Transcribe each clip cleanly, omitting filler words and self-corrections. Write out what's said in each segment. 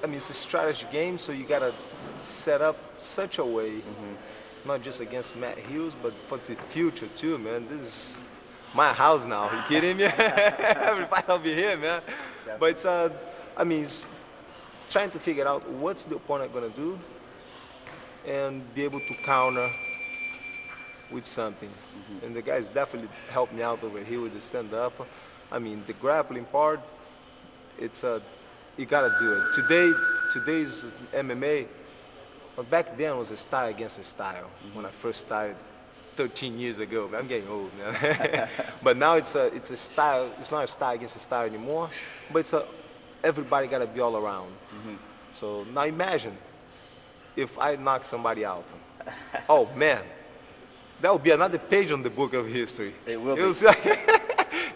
I mean, it's a strategy game, so you gotta set up such a way, not just against Matt Hughes, but for the future too, man. This is my house now. You kidding me? Every fight I'll be here, man. But it's I mean, it's trying to figure out what's the opponent gonna do and be able to counter with something. And the guys definitely helped me out over here with the stand-up. I mean, the grappling part, it's you gotta do it. Today's MMA, but back then was a style against a style. When I first started 13 years ago, I'm getting old now. But now it's a style. It's not a style against a style anymore. But it's everybody gotta be all around. So now imagine if I knock somebody out. Oh man, that would be another page on the book of history. It will be.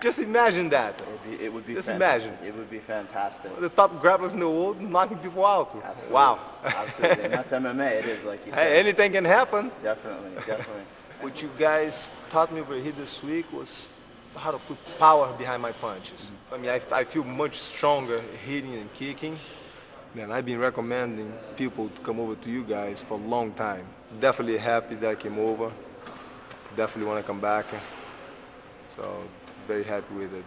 Just imagine that. It would be Just fantastic. imagine. It would be fantastic. The top grapplers in the world knocking people out. Absolutely. Wow. Absolutely. And that's MMA. It is, like you said. Hey, anything can happen. Definitely. Definitely. What you guys taught me over here this week was how to put power behind my punches. I mean, I feel much stronger hitting and kicking. Man, I've been recommending people to come over to you guys for a long time. Definitely happy that I came over. Definitely want to come back. So, very happy with it.